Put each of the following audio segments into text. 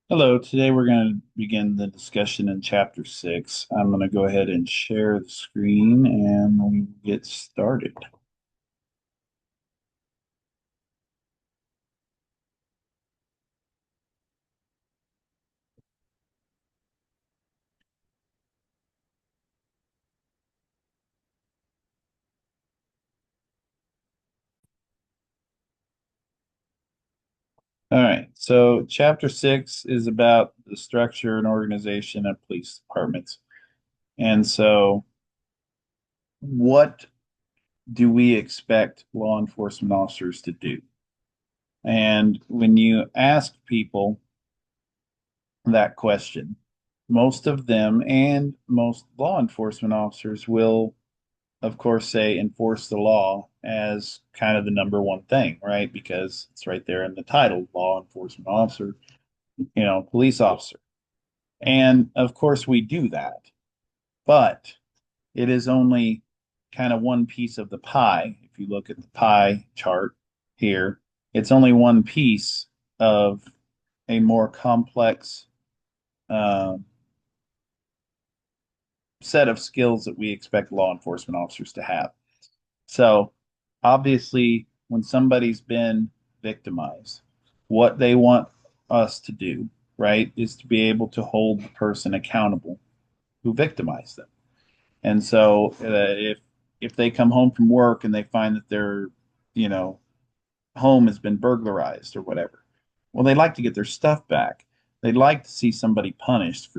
Hello, today we're going to begin the discussion in Chapter 6. I'm going to go ahead and share the screen and we get started. All right, so Chapter 6 is about the structure and organization of police departments. And so, what do we expect law enforcement officers to do? And when you ask people that question, most of them and most law enforcement officers will of course, say enforce the law as kind of the number one thing, right? Because it's right there in the title, law enforcement officer, police officer. And of course, we do that, but it is only kind of one piece of the pie. If you look at the pie chart here, it's only one piece of a more complex uh, set of skills that we expect law enforcement officers to have. So obviously, when somebody's been victimized, what they want us to do, right, is to be able to hold the person accountable who victimized them. And so if they come home from work and they find that their, you know, home has been burglarized or whatever, well, they like to get their stuff back. They'd like to see somebody punished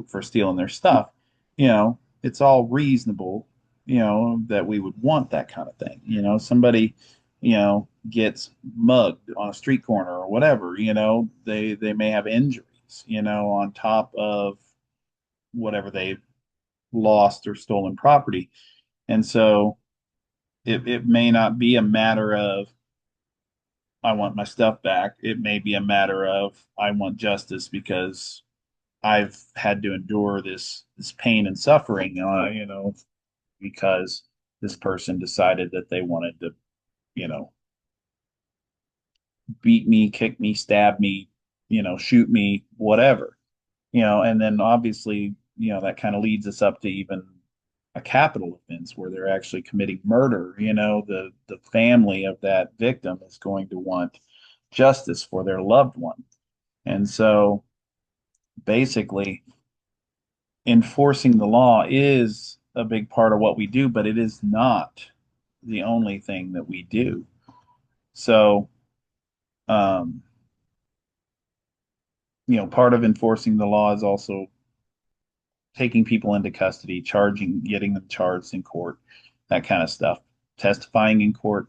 for stealing their stuff. It's all reasonable, that we would want that kind of thing. Somebody, gets mugged on a street corner or whatever, they may have injuries, on top of whatever they lost or stolen property. And so it may not be a matter of I want my stuff back. It may be a matter of I want justice because I've had to endure this pain and suffering, because this person decided that they wanted to, you know, beat me, kick me, stab me, shoot me, whatever. And then obviously, that kind of leads us up to even a capital offense where they're actually committing murder. The family of that victim is going to want justice for their loved one. And so basically, enforcing the law is a big part of what we do, but it is not the only thing that we do. So, um, part of enforcing the law is also taking people into custody, charging, getting them charged in court, that kind of stuff, testifying in court.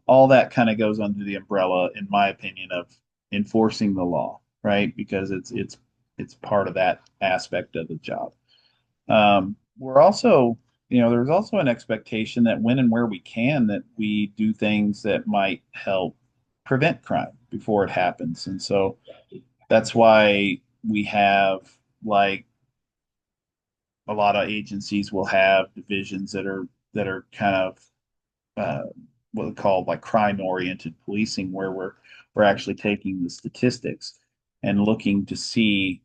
All that kind of goes under the umbrella, in my opinion, of enforcing the law, right? Because it's part of that aspect of the job. We're also, there's also an expectation that when and where we can, that we do things that might help prevent crime before it happens. And so that's why we have like a lot of agencies will have divisions that are kind of what we call like crime oriented policing, where we're actually taking the statistics and looking to see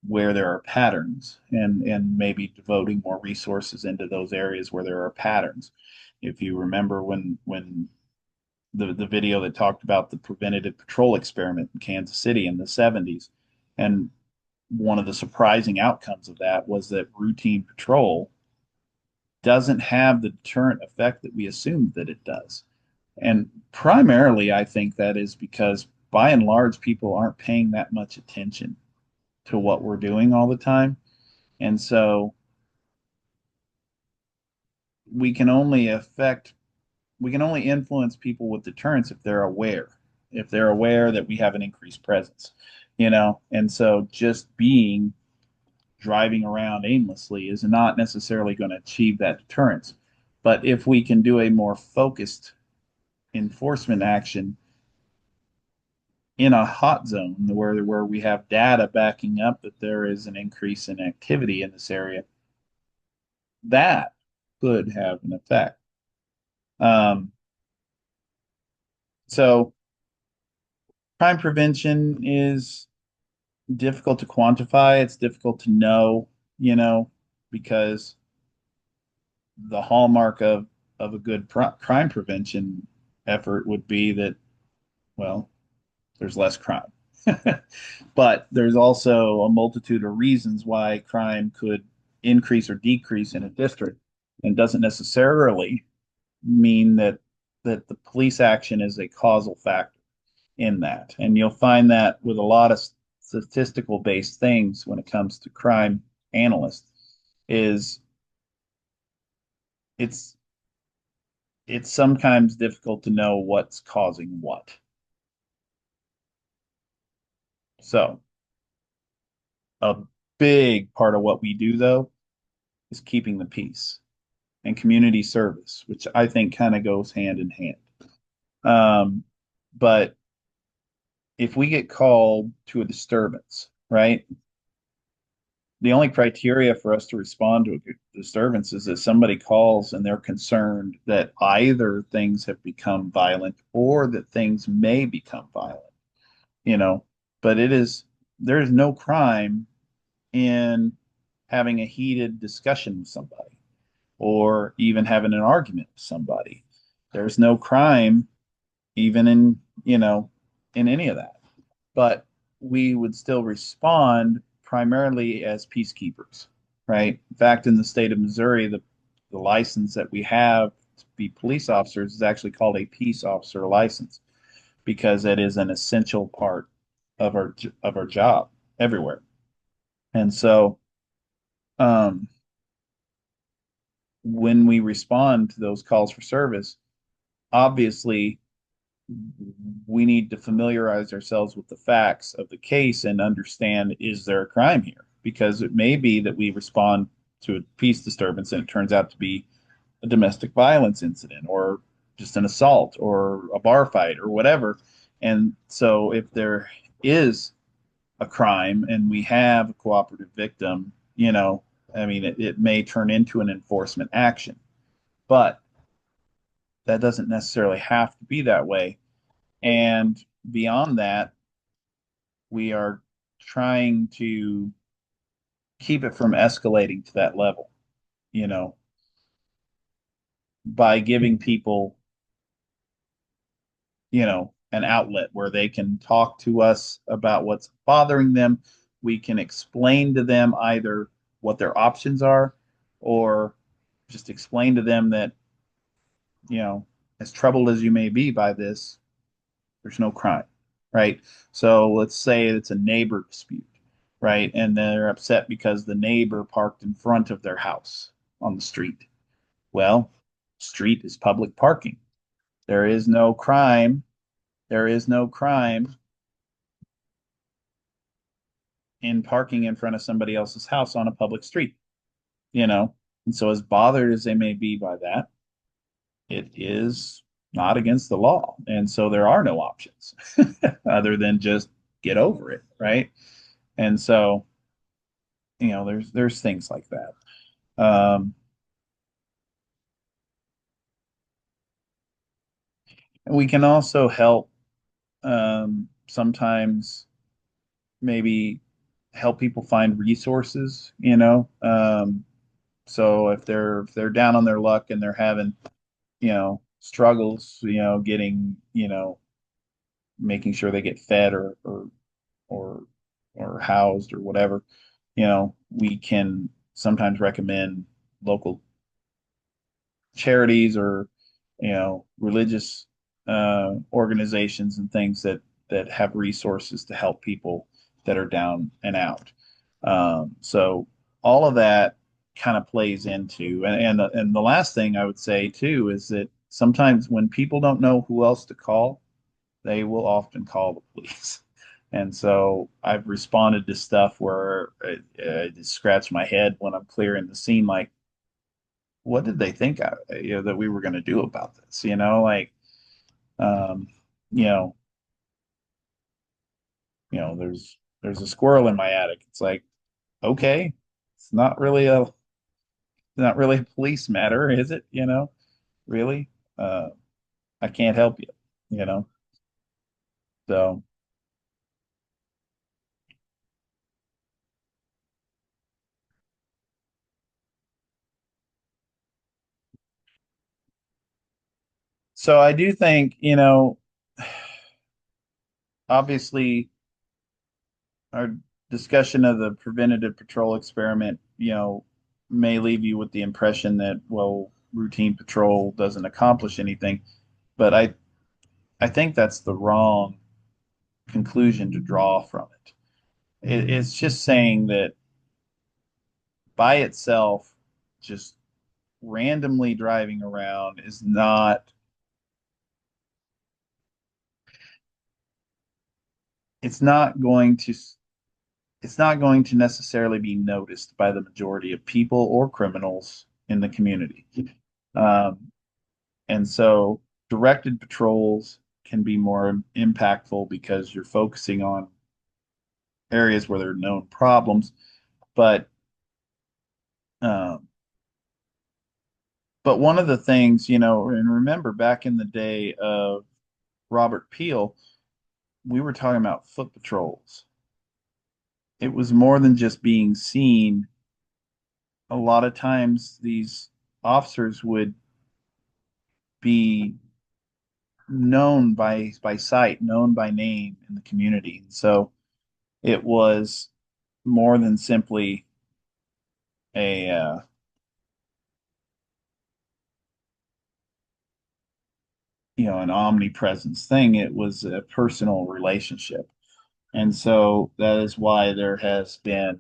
where there are patterns and maybe devoting more resources into those areas where there are patterns. If you remember when the video that talked about the preventative patrol experiment in Kansas City in the 70s, and one of the surprising outcomes of that was that routine patrol doesn't have the deterrent effect that we assumed that it does. And primarily, I think that is because by and large, people aren't paying that much attention to what we're doing all the time. And so we can only affect, we can only influence people with deterrence if they're aware that we have an increased presence, And so just being driving around aimlessly is not necessarily going to achieve that deterrence. But if we can do a more focused enforcement action in a hot zone where we have data backing up that there is an increase in activity in this area, that could have an effect. Um, so crime prevention is difficult to quantify. It's difficult to know, you know, because the hallmark of a good crime prevention effort would be that, well, there's less crime. But there's also a multitude of reasons why crime could increase or decrease in a district, and doesn't necessarily mean that the police action is a causal factor in that. And you'll find that with a lot of statistical based things when it comes to crime analysts is it's it's sometimes difficult to know what's causing what. So a big part of what we do though is keeping the peace and community service, which I think kind of goes hand in hand. But if we get called to a disturbance, right? The only criteria for us to respond to a disturbance is that somebody calls and they're concerned that either things have become violent or that things may become violent, you know. But there is no crime in having a heated discussion with somebody or even having an argument with somebody. There's no crime even in, in any of that. But we would still respond primarily as peacekeepers, right? In fact, in the state of Missouri, the license that we have to be police officers is actually called a peace officer license because it is an essential part of our job everywhere. And so, um, when we respond to those calls for service, obviously we need to familiarize ourselves with the facts of the case and understand, is there a crime here? Because it may be that we respond to a peace disturbance and it turns out to be a domestic violence incident or just an assault or a bar fight or whatever. And so if there is a crime and we have a cooperative victim, I mean, it may turn into an enforcement action, but that doesn't necessarily have to be that way. And beyond that, we are trying to keep it from escalating to that level, you know, by giving people, an outlet where they can talk to us about what's bothering them. We can explain to them either what their options are or just explain to them that, you know, as troubled as you may be by this, there's no crime, right? So let's say it's a neighbor dispute, right? And they're upset because the neighbor parked in front of their house on the street. Well, street is public parking. There is no crime. There is no crime in parking in front of somebody else's house on a public street, you know? And so, as bothered as they may be by that, it is not against the law. And so, there are no options other than just get over it, right? And so, there's things like that. We can also help, sometimes maybe help people find resources, so if they're down on their luck and they're having, struggles, getting, making sure they get fed or or housed or whatever, we can sometimes recommend local charities or religious organizations and things that have resources to help people that are down and out. So all of that kind of plays into, and the last thing I would say too is that sometimes when people don't know who else to call, they will often call the police. And so I've responded to stuff where I just scratch my head when I'm clearing the scene, like, what did they think that we were going to do about this? Like, um, you know, there's a squirrel in my attic. It's like, okay, it's not really a police matter, is it? Really, uh, I can't help you. You know, so So I do think, obviously our discussion of the preventative patrol experiment, may leave you with the impression that, well, routine patrol doesn't accomplish anything. But I think that's the wrong conclusion to draw from it. It's just saying that by itself, just randomly driving around is not, it's not going to, it's not going to necessarily be noticed by the majority of people or criminals in the community. Um, and so directed patrols can be more impactful because you're focusing on areas where there are known problems. But um, but one of the things, and remember back in the day of Robert Peel, we were talking about foot patrols. It was more than just being seen. A lot of times these officers would be known by sight, known by name in the community. And so it was more than simply a an omnipresence thing. It was a personal relationship. And so that is why there has been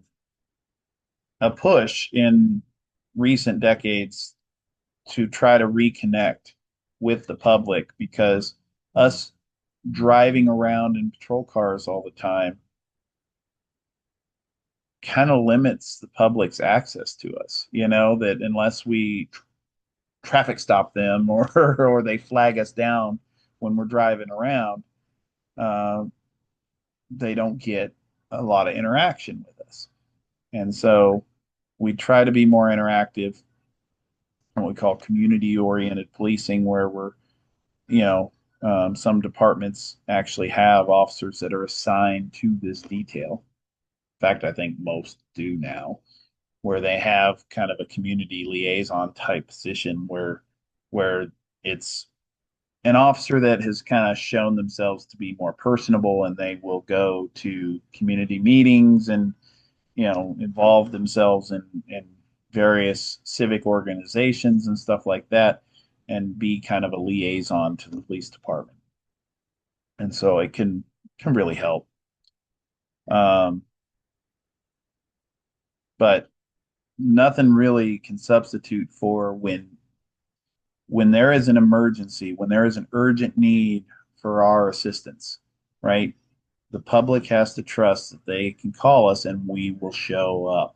a push in recent decades to try to reconnect with the public, because us driving around in patrol cars all the time kind of limits the public's access to us. That unless we traffic stop them or or they flag us down when we're driving around, uh, they don't get a lot of interaction with us. And so we try to be more interactive, what we call community oriented policing, where we're, you know, some departments actually have officers that are assigned to this detail. In fact, I think most do now, where they have kind of a community liaison type position where it's an officer that has kind of shown themselves to be more personable, and they will go to community meetings and involve themselves in various civic organizations and stuff like that, and be kind of a liaison to the police department. And so it can really help. Um, but nothing really can substitute for when there is an emergency, when there is an urgent need for our assistance, right? The public has to trust that they can call us and we will show up,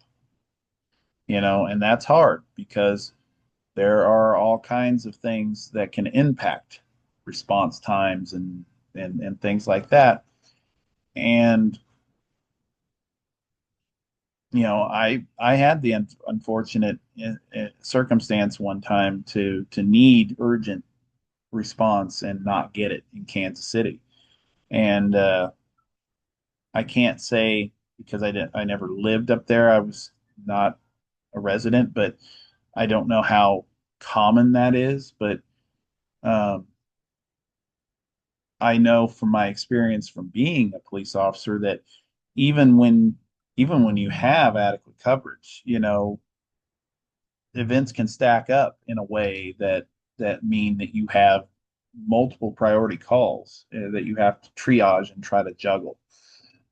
and that's hard because there are all kinds of things that can impact response times and things like that. And I had the unfortunate circumstance one time to need urgent response and not get it in Kansas City. And I can't say because I never lived up there. I was not a resident, but I don't know how common that is. But um, I know from my experience from being a police officer that even when even when you have adequate coverage, events can stack up in a way that mean that you have multiple priority calls that you have to triage and try to juggle.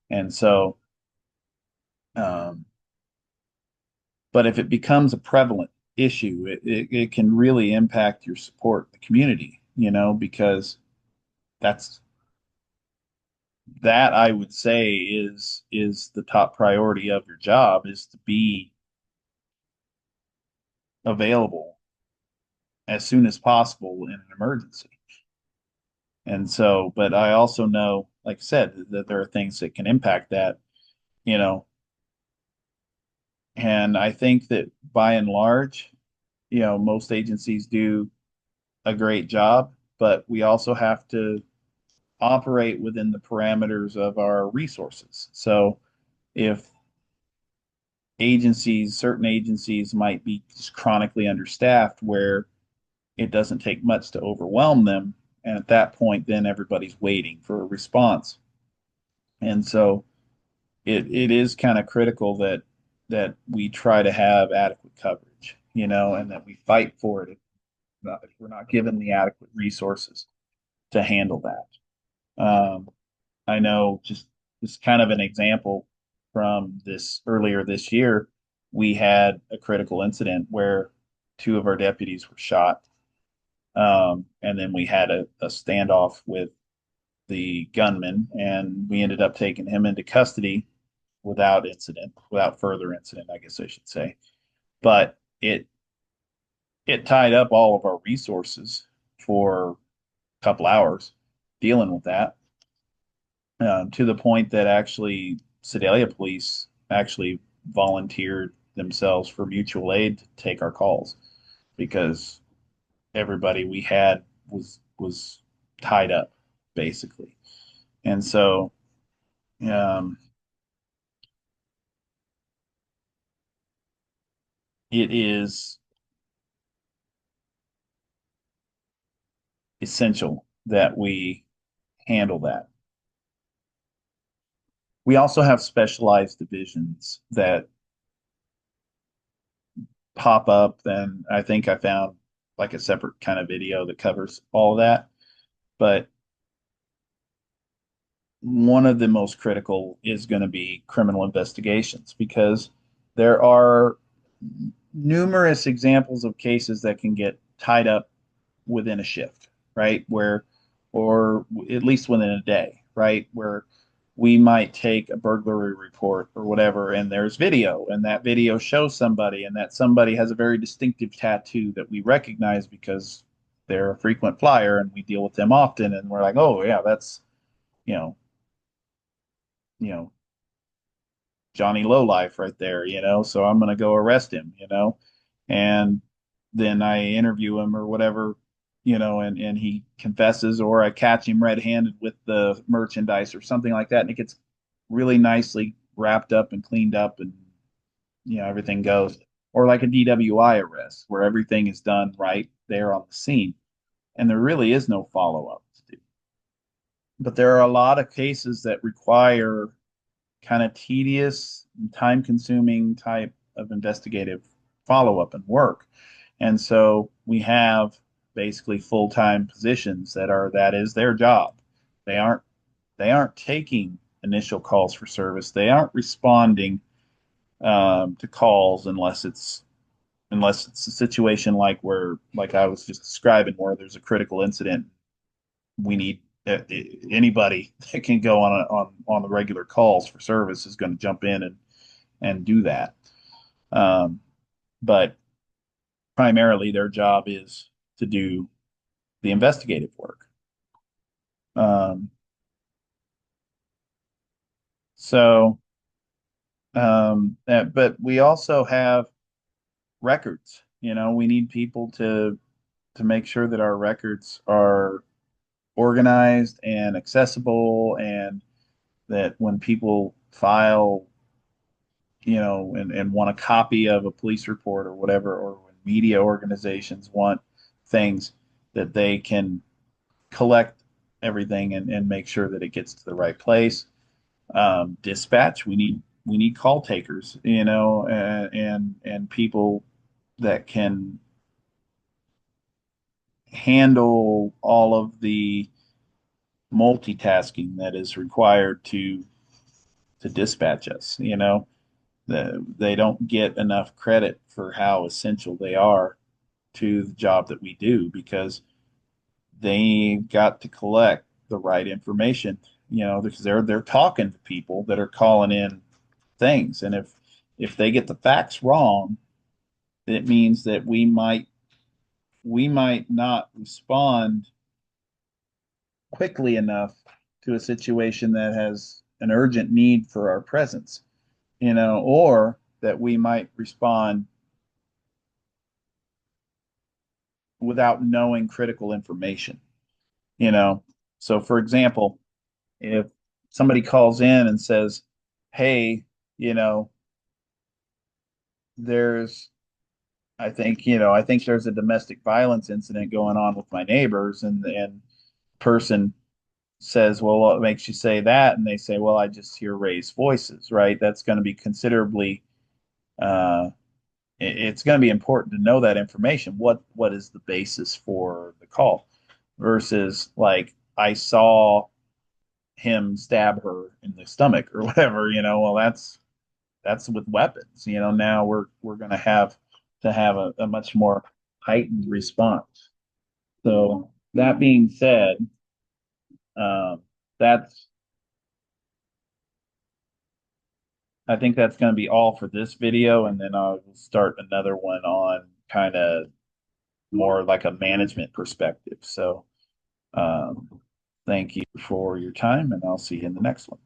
And so, um, but if it becomes a prevalent issue, it can really impact your support the community, because that's that I would say is the top priority of your job, is to be available as soon as possible in an emergency. And so, but I also know, like I said, that there are things that can impact that, you know, and I think that by and large, most agencies do a great job, but we also have to operate within the parameters of our resources. So if certain agencies might be just chronically understaffed, where it doesn't take much to overwhelm them. And at that point, then everybody's waiting for a response. And so it is kind of critical that we try to have adequate coverage, and that we fight for it if we're not given the adequate resources to handle that. I know just kind of an example from this earlier this year, we had a critical incident where two of our deputies were shot. And then we had a standoff with the gunman, and we ended up taking him into custody without further incident, I guess I should say. But it tied up all of our resources for a couple hours dealing with that, to the point that actually Sedalia Police actually volunteered themselves for mutual aid to take our calls because everybody we had was tied up basically. And so um, it is essential that we handle that. We also have specialized divisions that pop up, and I think I found like a separate kind of video that covers all of that. But one of the most critical is going to be criminal investigations because there are numerous examples of cases that can get tied up within a shift, right? Or at least within a day, right? Where we might take a burglary report or whatever, and there's video, and that video shows somebody, and that somebody has a very distinctive tattoo that we recognize because they're a frequent flyer and we deal with them often, and we're like, oh yeah, that's you know, you know, Johnny Lowlife right there, so I'm gonna go arrest him. And then I interview him or whatever, and he confesses, or I catch him red-handed with the merchandise or something like that, and it gets really nicely wrapped up and cleaned up, and everything goes. Or like a DWI arrest where everything is done right there on the scene, and there really is no follow-up to do. But there are a lot of cases that require kind of tedious, time consuming type of investigative follow up and work. And so we have basically full time positions that is their job. They aren't they aren't taking initial calls for service. They aren't responding to calls unless it's a situation like I was just describing where there's a critical incident. We need anybody that can go on the regular calls for service is going to jump in and do that. Um, but primarily, their job is to do the investigative work. Um, so, but we also have records. We need people to make sure that our records are organized and accessible, and that when people file and want a copy of a police report or whatever, or when media organizations want things, that they can collect everything and make sure that it gets to the right place. Dispatch, we need call takers, and people that can handle all of the multitasking that is required to dispatch us. They don't get enough credit for how essential they are to the job that we do because they got to collect the right information, because they're talking to people that are calling in things. And if they get the facts wrong, it means that we might not respond quickly enough to a situation that has an urgent need for our presence, or that we might respond without knowing critical information, you know. So for example, if somebody calls in and says, "Hey, you know, there's I think, I think there's a domestic violence incident going on with my neighbors, and person says, well, what makes you say that? And they say, well, I just hear raised voices, right? That's going to be considerably, uh, it's going to be important to know that information. What is the basis for the call versus like I saw him stab her in the stomach or whatever, well, that's with weapons. Now we're going to have a much more heightened response. So that being said, um, that's I think that's going to be all for this video, and then I'll start another one on kind of more like a management perspective. So, thank you for your time, and I'll see you in the next one.